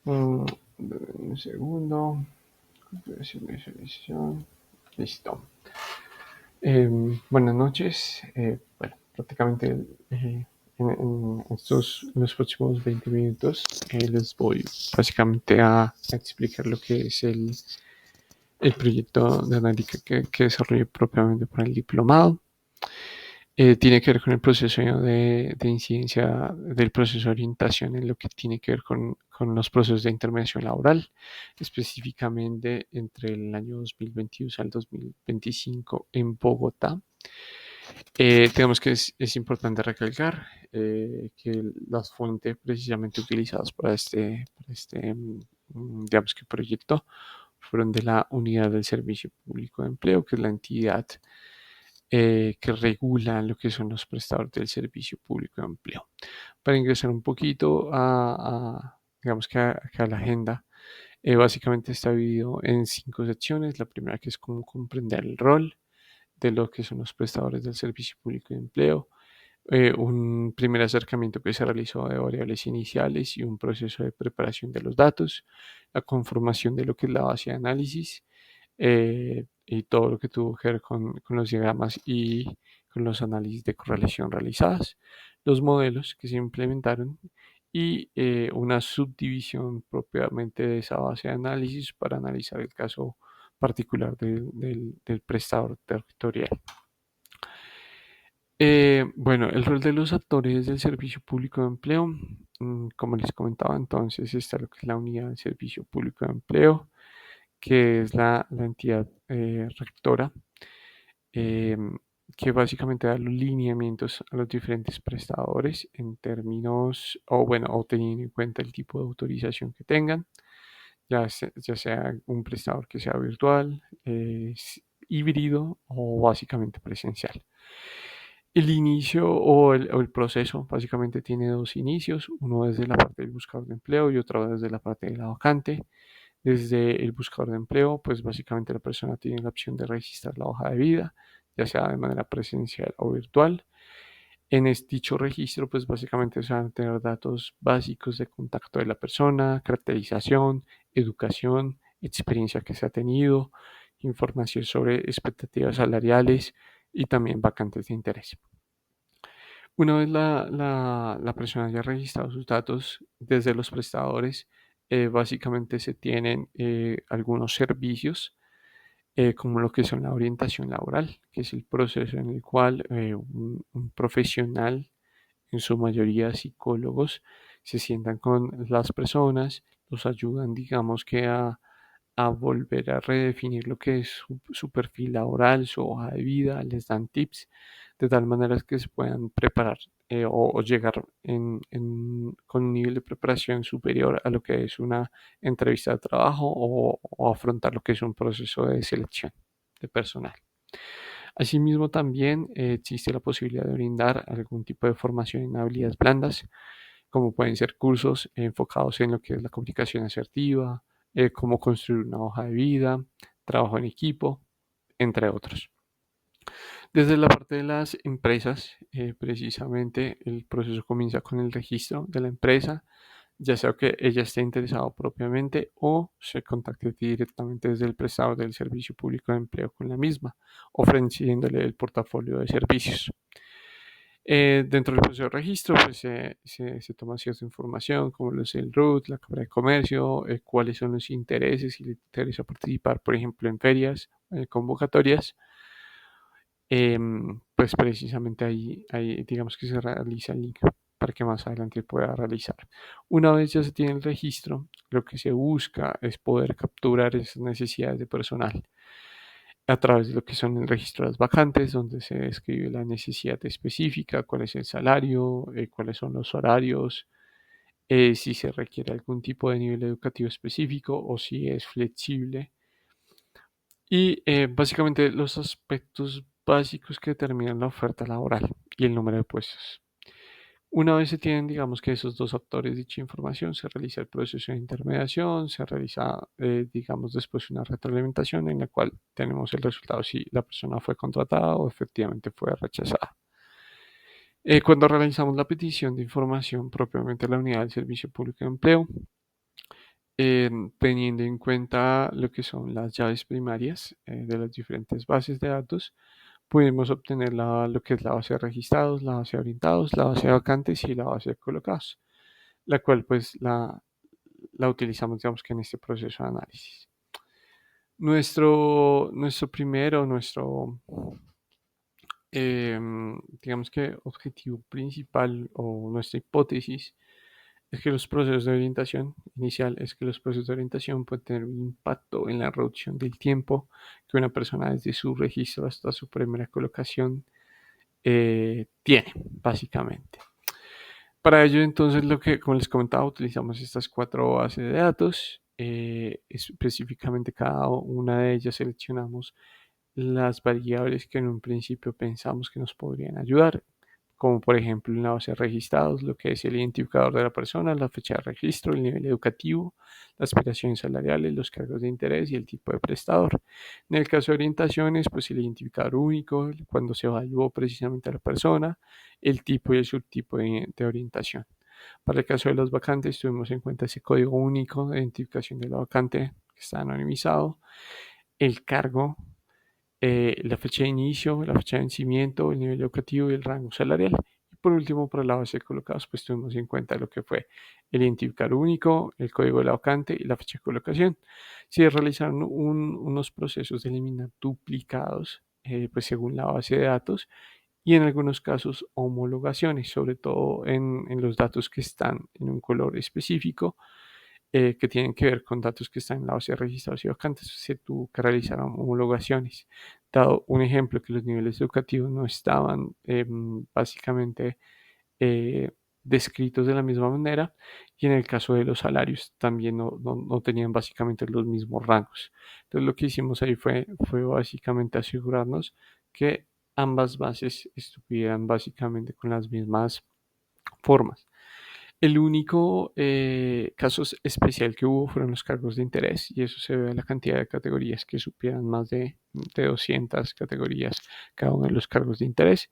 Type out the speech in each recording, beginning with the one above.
Mm, un segundo. Visualización. Listo. Buenas noches. Bueno, prácticamente en en los próximos 20 minutos les voy básicamente a explicar lo que es el proyecto de analítica que desarrollé propiamente para el diplomado. Tiene que ver con el proceso de incidencia del proceso de orientación en lo que tiene que ver con los procesos de intervención laboral, específicamente entre el año 2022 al 2025 en Bogotá. Tenemos que es importante recalcar que las fuentes precisamente utilizadas para digamos que proyecto fueron de la Unidad del Servicio Público de Empleo, que es la entidad que regula lo que son los prestadores del servicio público de empleo. Para ingresar un poquito digamos que a la agenda, básicamente está dividido en 5 secciones. La primera que es cómo comprender el rol de lo que son los prestadores del servicio público de empleo, un primer acercamiento que se realizó de variables iniciales y un proceso de preparación de los datos, la conformación de lo que es la base de análisis y todo lo que tuvo que ver con los diagramas y con los análisis de correlación realizadas, los modelos que se implementaron y una subdivisión propiamente de esa base de análisis para analizar el caso particular del prestador territorial. Bueno, el rol de los actores del servicio público de empleo, como les comentaba entonces, está lo que es la unidad de servicio público de empleo, que es la entidad rectora, eh, que básicamente da los lineamientos a los diferentes prestadores en términos, o bueno, o teniendo en cuenta el tipo de autorización que tengan, ya sea un prestador que sea virtual, híbrido o básicamente presencial. El inicio o el proceso básicamente tiene dos inicios, uno desde la parte del buscador de empleo y otro desde la parte de la vacante. Desde el buscador de empleo, pues básicamente la persona tiene la opción de registrar la hoja de vida, ya sea de manera presencial o virtual. Dicho registro, pues básicamente se van a tener datos básicos de contacto de la persona, caracterización, educación, experiencia que se ha tenido, información sobre expectativas salariales y también vacantes de interés. Una vez la persona haya registrado sus datos desde los prestadores, básicamente se tienen algunos servicios como lo que son la orientación laboral, que es el proceso en el cual un profesional, en su mayoría psicólogos, se sientan con las personas, los ayudan, digamos que a volver a redefinir lo que es su perfil laboral, su hoja de vida, les dan tips de tal manera que se puedan preparar o llegar con un nivel de preparación superior a lo que es una entrevista de trabajo o afrontar lo que es un proceso de selección de personal. Asimismo, también existe la posibilidad de brindar algún tipo de formación en habilidades blandas, como pueden ser cursos enfocados en lo que es la comunicación asertiva, cómo construir una hoja de vida, trabajo en equipo, entre otros. Desde la parte de las empresas, precisamente el proceso comienza con el registro de la empresa, ya sea que ella esté interesada propiamente o se contacte directamente desde el prestador del servicio público de empleo con la misma, ofreciéndole el portafolio de servicios. Dentro del proceso de registro, pues se toma cierta información, como lo es el RUT, la Cámara de Comercio, cuáles son los intereses, si le interesa participar, por ejemplo, en ferias, convocatorias. Pues precisamente ahí digamos que se realiza el link para que más adelante pueda realizar. Una vez ya se tiene el registro, lo que se busca es poder capturar esas necesidades de personal a través de lo que son el registro de las vacantes, donde se describe la necesidad específica, cuál es el salario, cuáles son los horarios, si se requiere algún tipo de nivel educativo específico o si es flexible. Y básicamente los aspectos básicos que determinan la oferta laboral y el número de puestos. Una vez se tienen, digamos que esos dos actores dicha información, se realiza el proceso de intermediación, se realiza, digamos, después una retroalimentación en la cual tenemos el resultado si la persona fue contratada o efectivamente fue rechazada. Cuando realizamos la petición de información propiamente a la unidad del Servicio Público de Empleo, teniendo en cuenta lo que son las llaves primarias de las diferentes bases de datos, pudimos obtener lo que es la base de registrados, la base de orientados, la base de vacantes y la base de colocados, la cual pues la utilizamos, digamos que en este proceso de análisis. Nuestro primero, digamos que objetivo principal o nuestra hipótesis es que los procesos de orientación inicial es que los procesos de orientación pueden tener un impacto en la reducción del tiempo que una persona desde su registro hasta su primera colocación tiene, básicamente. Para ello, entonces, como les comentaba, utilizamos estas cuatro bases de datos. Específicamente, cada una de ellas seleccionamos las variables que en un principio pensamos que nos podrían ayudar, como por ejemplo en la base de registrados, lo que es el identificador de la persona, la fecha de registro, el nivel educativo, las aspiraciones salariales, los cargos de interés y el tipo de prestador. En el caso de orientaciones, pues el identificador único, cuando se evaluó precisamente a la persona, el tipo y el subtipo de orientación. Para el caso de las vacantes, tuvimos en cuenta ese código único de identificación de la vacante que está anonimizado, el cargo, la fecha de inicio, la fecha de vencimiento, el nivel educativo y el rango salarial. Y por último, para la base de colocados, pues tuvimos en cuenta lo que fue el identificador único, el código de la vacante y la fecha de colocación. Si realizaron unos procesos de eliminar duplicados, pues según la base de datos, y en algunos casos homologaciones, sobre todo en los datos que están en un color específico, que tienen que ver con datos que están en la base de registrados y vacantes, se tuvo que realizar homologaciones. Dado un ejemplo que los niveles educativos no estaban básicamente eh, descritos de la misma manera, y en el caso de los salarios también no tenían básicamente los mismos rangos. Entonces lo que hicimos ahí fue básicamente asegurarnos que ambas bases estuvieran básicamente con las mismas formas. El único caso especial que hubo fueron los cargos de interés, y eso se ve en la cantidad de categorías que supieran más de 200 categorías cada uno de los cargos de interés.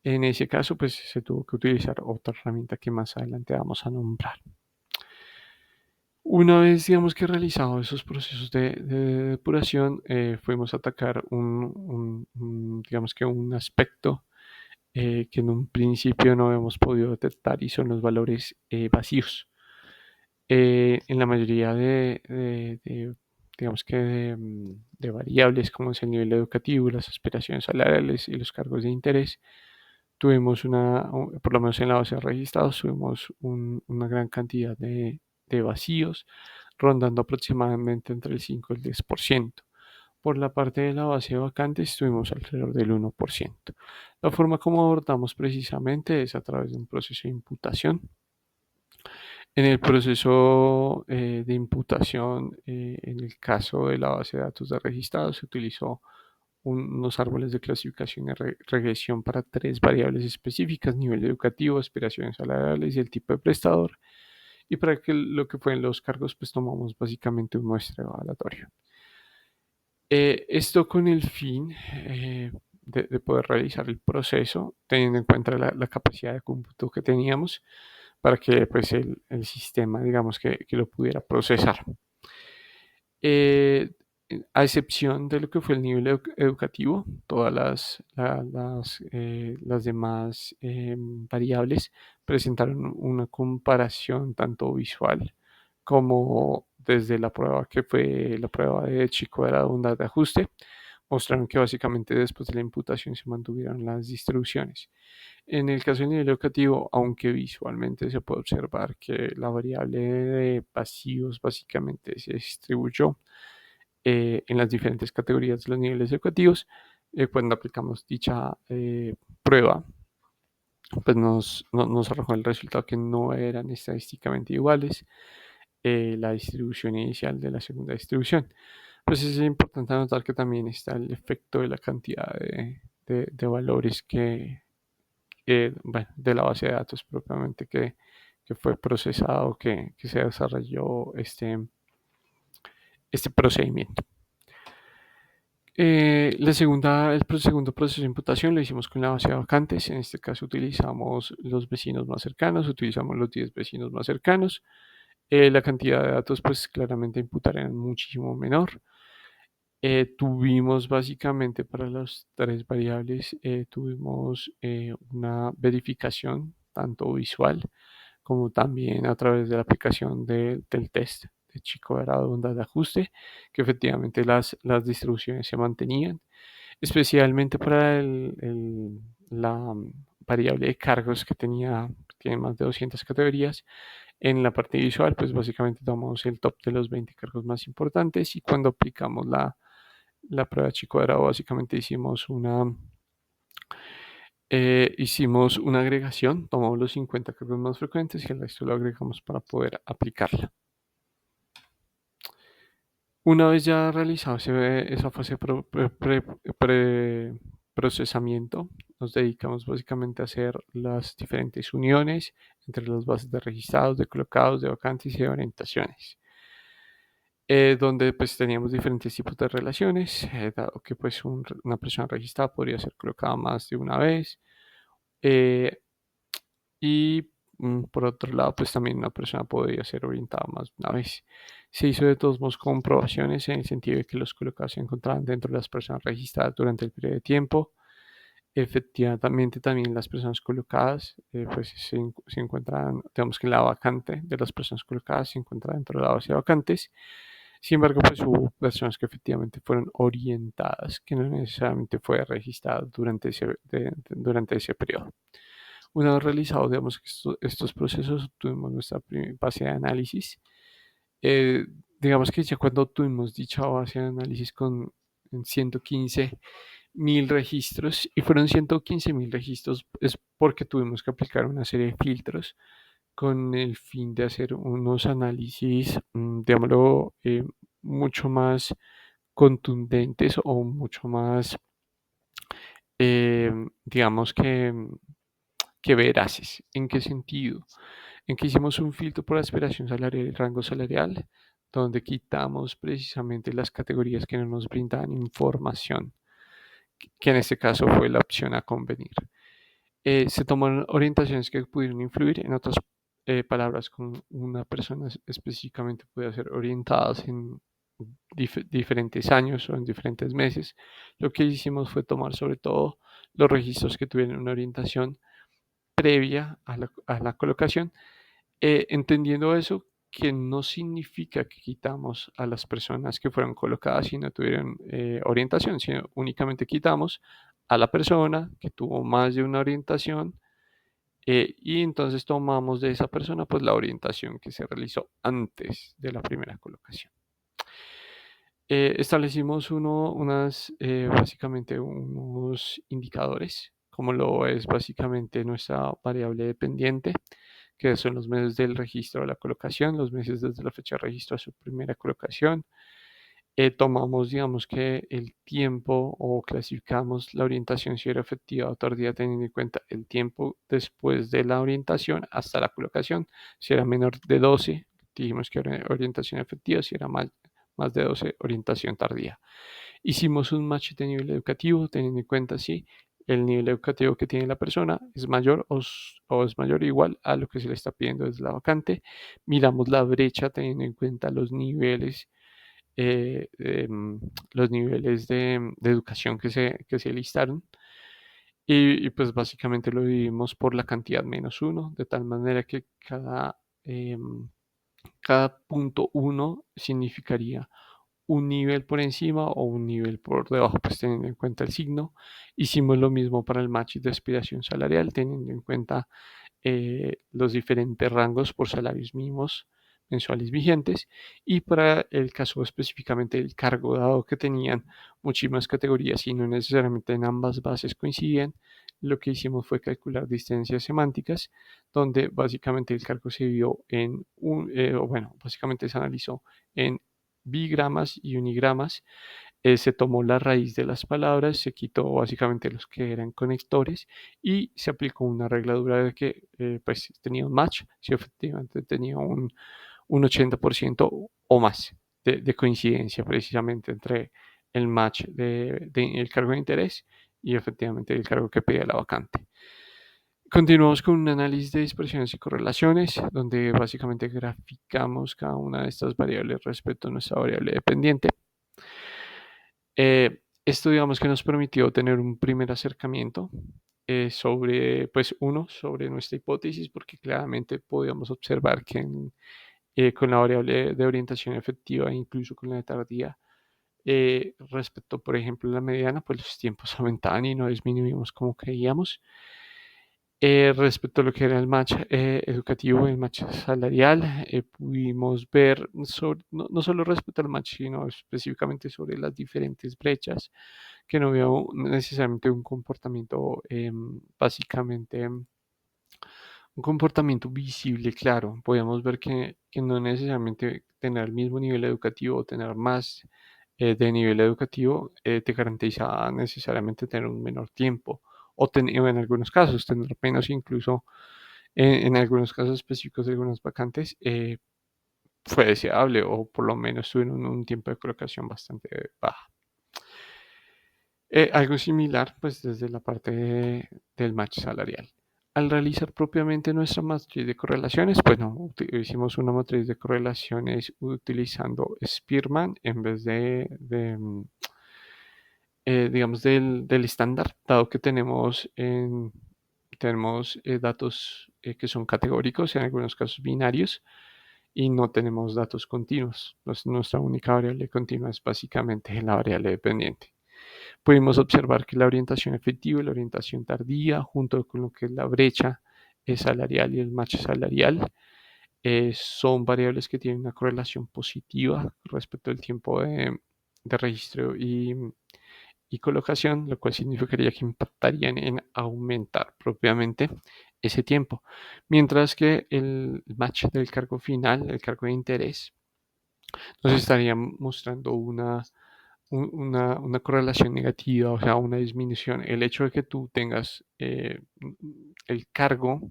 En ese caso, pues se tuvo que utilizar otra herramienta que más adelante vamos a nombrar. Una vez, digamos que realizado esos procesos de depuración, fuimos a atacar digamos que un aspecto que en un principio no hemos podido detectar, y son los valores vacíos. En la mayoría digamos que de variables como es el nivel educativo, las aspiraciones salariales y los cargos de interés, tuvimos por lo menos en la base de registrados, tuvimos una gran cantidad de vacíos, rondando aproximadamente entre el 5 y el 10%. Por la parte de la base de vacantes tuvimos alrededor del 1%. La forma como abordamos precisamente es a través de un proceso de imputación. En el proceso de imputación, en el caso de la base de datos de registrados, se utilizó unos árboles de clasificación y regresión para tres variables específicas: nivel educativo, aspiraciones salariales y el tipo de prestador. Y para lo que fueron los cargos, pues tomamos básicamente un muestreo aleatorio. Esto con el fin de poder realizar el proceso, teniendo en cuenta la capacidad de cómputo que teníamos, para que pues el sistema, digamos que lo pudiera procesar. Eh, a excepción de lo que fue el nivel educativo, todas las demás variables presentaron una comparación tanto visual como desde la prueba que fue la prueba de Chico de la onda de ajuste. Mostraron que básicamente después de la imputación se mantuvieron las distribuciones. En el caso del nivel educativo, aunque visualmente se puede observar que la variable de pasivos básicamente se distribuyó en las diferentes categorías de los niveles educativos, cuando aplicamos dicha prueba, pues nos arrojó el resultado que no eran estadísticamente iguales la distribución inicial de la segunda distribución. Pues es importante anotar que también está el efecto de la cantidad de valores bueno, de la base de datos propiamente que fue procesado, que se desarrolló este procedimiento. El segundo proceso de imputación lo hicimos con la base de vacantes. En este caso utilizamos los vecinos más cercanos, utilizamos los 10 vecinos más cercanos. La cantidad de datos pues claramente imputar era muchísimo menor. Tuvimos básicamente para las tres variables, tuvimos una verificación tanto visual como también a través de la aplicación del test de Chico de bondad de ajuste, que efectivamente las distribuciones se mantenían, especialmente para la variable de cargos que tiene más de 200 categorías. En la parte visual, pues básicamente tomamos el top de los 20 cargos más importantes y cuando aplicamos la prueba chi cuadrado, básicamente hicimos una agregación, tomamos los 50 cargos más frecuentes y el resto lo agregamos para poder aplicarla. Una vez ya realizado esa fase de procesamiento, nos dedicamos básicamente a hacer las diferentes uniones entre las bases de registrados, de colocados, de vacantes y de orientaciones. Donde pues teníamos diferentes tipos de relaciones, dado que pues una persona registrada podría ser colocada más de una vez, eh, y por otro lado pues también una persona podría ser orientada más de una vez. Se hizo de todos modos comprobaciones en el sentido de que los colocados se encontraban dentro de las personas registradas durante el periodo de tiempo. Efectivamente también las personas colocadas pues se encuentran, digamos que la vacante de las personas colocadas se encuentra dentro de la base de vacantes. Sin embargo, pues hubo personas que efectivamente fueron orientadas, que no necesariamente fue registrado durante ese periodo. Una vez realizados, digamos, estos procesos, tuvimos nuestra base de análisis. Eh, digamos que ya cuando tuvimos dicha base de análisis con 115.000 registros, y fueron 115.000 registros, es porque tuvimos que aplicar una serie de filtros con el fin de hacer unos análisis, digámoslo, mucho más contundentes o mucho más, digamos que veraces. ¿En qué sentido? En que hicimos un filtro por aspiración salarial y rango salarial, donde quitamos precisamente las categorías que no nos brindaban información, que en este caso fue la opción a convenir. Se tomaron orientaciones que pudieron influir, en otras palabras, con una persona específicamente puede ser orientadas en diferentes años o en diferentes meses. Lo que hicimos fue tomar sobre todo los registros que tuvieron una orientación previa a la colocación, entendiendo eso que no significa que quitamos a las personas que fueron colocadas y no tuvieron orientación, sino únicamente quitamos a la persona que tuvo más de una orientación, y entonces tomamos de esa persona pues la orientación que se realizó antes de la primera colocación. Establecimos básicamente unos indicadores, como lo es básicamente nuestra variable dependiente, que son los meses del registro de la colocación, los meses desde la fecha de registro a su primera colocación. Tomamos, digamos que el tiempo o clasificamos la orientación si era efectiva o tardía teniendo en cuenta el tiempo después de la orientación hasta la colocación. Si era menor de 12, dijimos que era orientación efectiva; si era más de 12, orientación tardía. Hicimos un match de nivel educativo teniendo en cuenta si el nivel educativo que tiene la persona es mayor o es mayor o igual a lo que se le está pidiendo desde la vacante. Miramos la brecha teniendo en cuenta eh, em, los niveles de educación que se listaron. Pues básicamente lo dividimos por la cantidad -1, de tal manera que cada punto 1 significaría un nivel por encima o un nivel por debajo, pues teniendo en cuenta el signo. Hicimos lo mismo para el match de aspiración salarial, teniendo en cuenta los diferentes rangos por salarios mínimos mensuales vigentes, y para el caso específicamente del cargo, dado que tenían muchísimas categorías y no necesariamente en ambas bases coincidían, lo que hicimos fue calcular distancias semánticas, donde básicamente el cargo se vio básicamente se analizó en bigramas y unigramas. Se tomó la raíz de las palabras, se quitó básicamente los que eran conectores y se aplicó una regladura de que pues tenía un match si efectivamente tenía un 80% o más de coincidencia precisamente entre el match el cargo de interés y efectivamente el cargo que pedía la vacante. Continuamos con un análisis de dispersiones y correlaciones, donde básicamente graficamos cada una de estas variables respecto a nuestra variable dependiente. Esto digamos que nos permitió tener un primer acercamiento sobre, pues uno, sobre nuestra hipótesis, porque claramente podíamos observar que con la variable de orientación efectiva e incluso con la de tardía, respecto, por ejemplo, a la mediana, pues los tiempos aumentaban y no disminuimos como creíamos. Respecto a lo que era el match educativo, el match salarial, pudimos ver no solo respecto al match, sino específicamente sobre las diferentes brechas, que no veo necesariamente un comportamiento, básicamente un comportamiento visible, claro. Podemos ver que no necesariamente tener el mismo nivel educativo o tener más de nivel educativo te garantiza necesariamente tener un menor tiempo o en algunos casos tener menos incluso en algunos casos específicos de algunas vacantes fue deseable o por lo menos tuvieron un tiempo de colocación bastante baja. Algo similar, pues desde la parte del match salarial. Al realizar propiamente nuestra matriz de correlaciones, pues no, hicimos una matriz de correlaciones utilizando Spearman en vez digamos, del estándar, dado que tenemos datos que son categóricos, en algunos casos binarios, y no tenemos datos continuos. Nuestra única variable continua es básicamente la variable dependiente. Pudimos observar que la orientación efectiva y la orientación tardía, junto con lo que es la brecha salarial y el match salarial, son variables que tienen una correlación positiva respecto al tiempo de registro y colocación, lo cual significaría que impactarían en aumentar propiamente ese tiempo. Mientras que el match del cargo final, el cargo de interés, nos estaría mostrando una correlación negativa, o sea, una disminución. El hecho de que tú tengas el cargo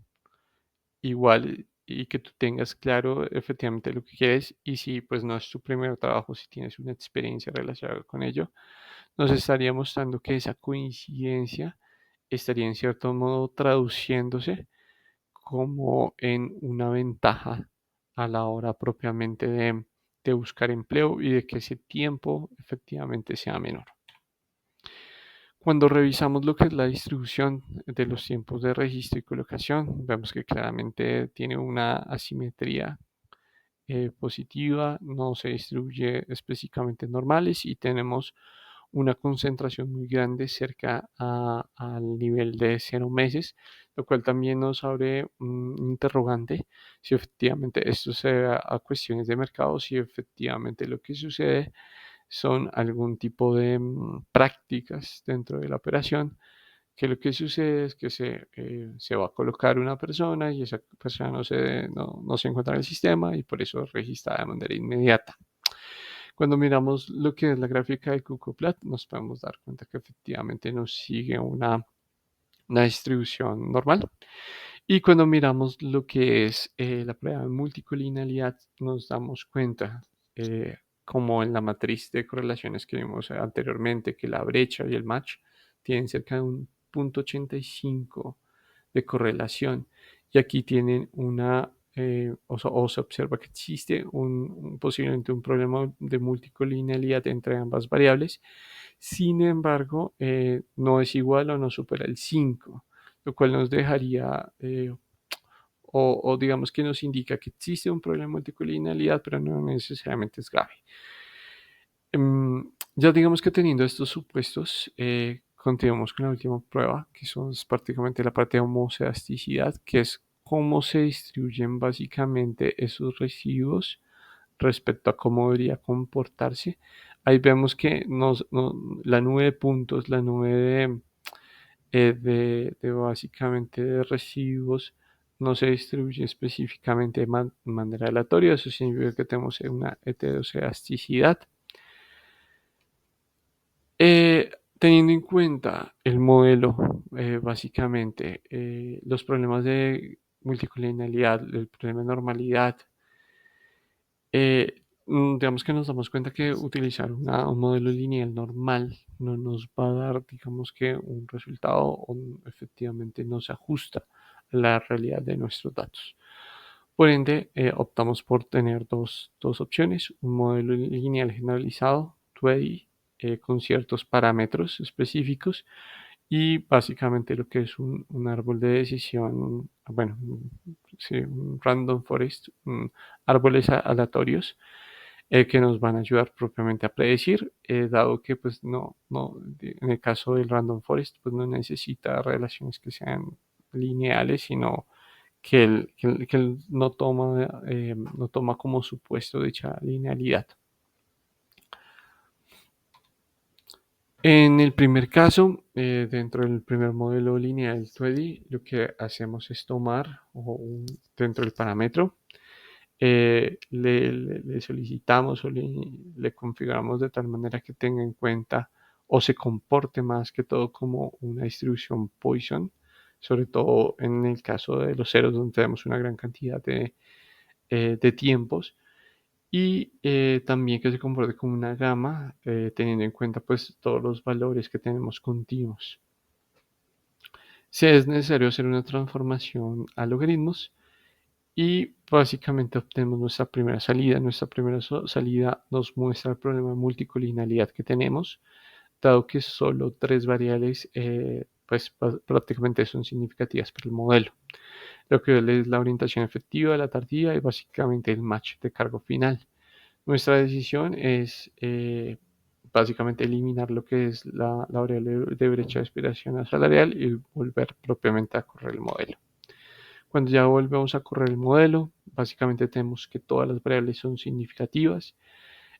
igual y que tú tengas claro efectivamente lo que quieres y si pues no es tu primer trabajo, si tienes una experiencia relacionada con ello, nos estaría mostrando que esa coincidencia estaría en cierto modo traduciéndose como en una ventaja a la hora propiamente de buscar empleo y de que ese tiempo efectivamente sea menor. Cuando revisamos lo que es la distribución de los tiempos de registro y colocación, vemos que claramente tiene una asimetría positiva, no se distribuye específicamente en normales y tenemos una concentración muy grande cerca al nivel de 0 meses, lo cual también nos abre un interrogante si efectivamente esto se debe a cuestiones de mercado, si efectivamente lo que sucede son algún tipo de prácticas dentro de la operación, que lo que sucede es que se va a colocar una persona y esa persona no se encuentra en el sistema y por eso es registrada de manera inmediata. Cuando miramos lo que es la gráfica de Kuckuckplat, nos podemos dar cuenta que efectivamente nos sigue una distribución normal. Y cuando miramos lo que es la prueba de multicolinialidad, nos damos cuenta, como en la matriz de correlaciones que vimos anteriormente, que la brecha y el match tienen cerca de un 0.85 de correlación. Y aquí tienen o se observa que existe posiblemente un problema de multicolinialidad entre ambas variables. Sin embargo, no es igual o no supera el 5, lo cual nos dejaría, o digamos que nos indica que existe un problema de multicolinialidad, pero no necesariamente es grave. Ya digamos que teniendo estos supuestos, continuamos con la última prueba, que es prácticamente la parte de homocedasticidad, que es cómo se distribuyen básicamente esos residuos respecto a cómo debería comportarse. Ahí vemos que la nube de puntos, la nube de básicamente de residuos no se distribuye específicamente de manera aleatoria, eso significa que tenemos una heterocedasticidad. Teniendo en cuenta el modelo, básicamente, los problemas de multicolonialidad, el problema de normalidad, digamos que nos damos cuenta que utilizar un modelo lineal normal no nos va a dar, digamos que un resultado o efectivamente no se ajusta la realidad de nuestros datos. Por ende, optamos por tener dos opciones, un modelo lineal generalizado, 2D, con ciertos parámetros específicos y básicamente lo que es un árbol de decisión, bueno, sí, un random forest, árboles aleatorios que nos van a ayudar propiamente a predecir, dado que pues en el caso del random forest pues no necesita relaciones que sean lineales, sino que él no toma como supuesto dicha linealidad. En el primer caso, dentro del primer modelo lineal 2D, lo que hacemos es tomar dentro del parámetro, le solicitamos o le configuramos de tal manera que tenga en cuenta o se comporte más que todo como una distribución Poisson, sobre todo en el caso de los ceros donde tenemos una gran cantidad de tiempos y también que se comporte como una gama teniendo en cuenta pues todos los valores que tenemos continuos. Si es necesario hacer una transformación a logaritmos y básicamente obtenemos nuestra primera salida. Nuestra primera salida nos muestra el problema de multicolinialidad que tenemos, dado que solo tres variables pues prácticamente son significativas para el modelo. Lo que es la orientación efectiva, la tardía y básicamente el match de cargo final. Nuestra decisión es básicamente eliminar lo que es la variable de brecha de aspiración salarial y volver propiamente a correr el modelo. Cuando ya volvemos a correr el modelo, básicamente tenemos que todas las variables son significativas.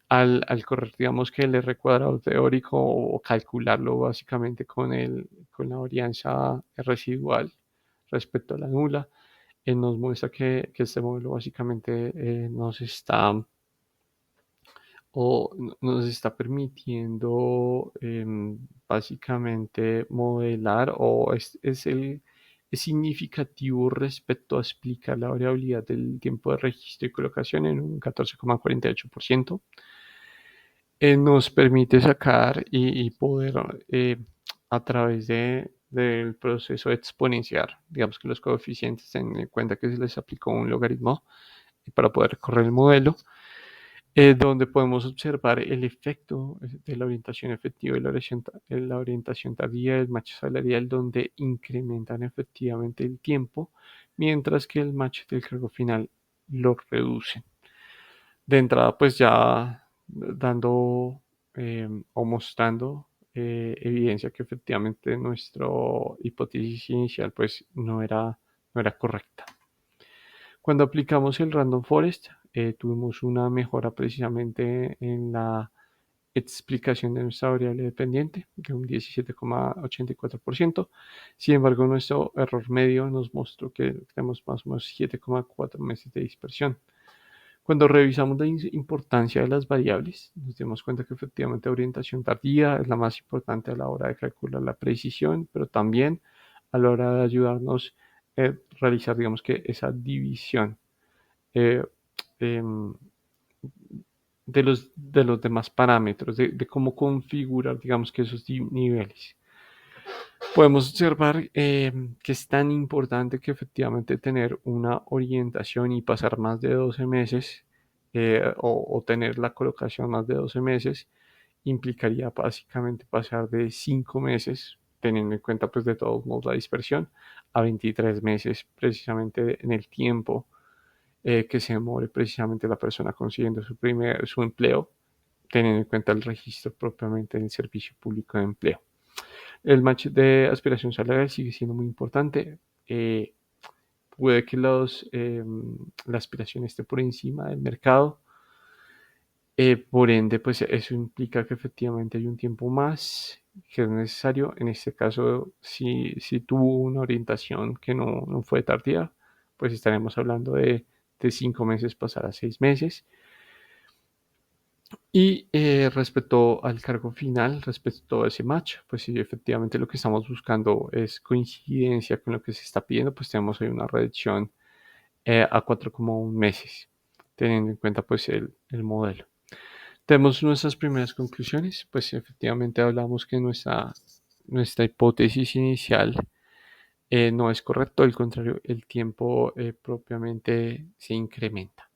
Al correr, digamos que el R cuadrado teórico o calcularlo básicamente con la varianza residual respecto a la nula, nos muestra que este modelo básicamente nos está permitiendo básicamente modelar es significativo respecto a explicar la variabilidad del tiempo de registro y colocación en un 14,48%. Nos permite sacar y poder a través del proceso exponenciar, digamos que los coeficientes tengan en cuenta que se les aplicó un logaritmo para poder correr el modelo, donde podemos observar el efecto de la orientación efectiva y la orientación tardía del match salarial, donde incrementan efectivamente el tiempo, mientras que el match del cargo final lo reduce. De entrada, pues ya dando o mostrando evidencia que efectivamente nuestra hipótesis inicial pues no era correcta. Cuando aplicamos el Random Forest, tuvimos una mejora precisamente en la explicación de nuestra variable dependiente de un 17,84%. Sin embargo, nuestro error medio nos mostró que tenemos más o menos 7,4 meses de dispersión. Cuando revisamos la importancia de las variables, nos dimos cuenta que efectivamente orientación tardía es la más importante a la hora de calcular la precisión, pero también a la hora de ayudarnos a realizar, digamos que esa división eh, em, de los demás parámetros, de cómo configurar, digamos que esos niveles. Podemos observar que es tan importante que efectivamente tener una orientación y pasar más de 12 meses o tener la colocación más de 12 meses implicaría básicamente pasar de 5 meses, teniendo en cuenta pues de todos modos la dispersión, a 23 meses precisamente en el tiempo que se demore precisamente la persona consiguiendo su empleo, teniendo en cuenta el registro propiamente en el servicio público de empleo. El match de aspiración salarial sigue siendo muy importante. Puede que la aspiración esté por encima del mercado. Por ende, pues eso implica que efectivamente hay un tiempo más que es necesario. En este caso, si tuvo una orientación que no fue tardía, pues estaremos hablando de 5 meses pasar a 6 meses. Y respecto al cargo final, respecto a ese match, pues si efectivamente lo que estamos buscando es coincidencia con lo que se está pidiendo, pues tenemos ahí una reducción a 4,1 meses, teniendo en cuenta pues el modelo. Tenemos nuestras primeras conclusiones, pues efectivamente hablamos que nuestra hipótesis inicial No es correcto, al contrario, el tiempo propiamente se incrementa.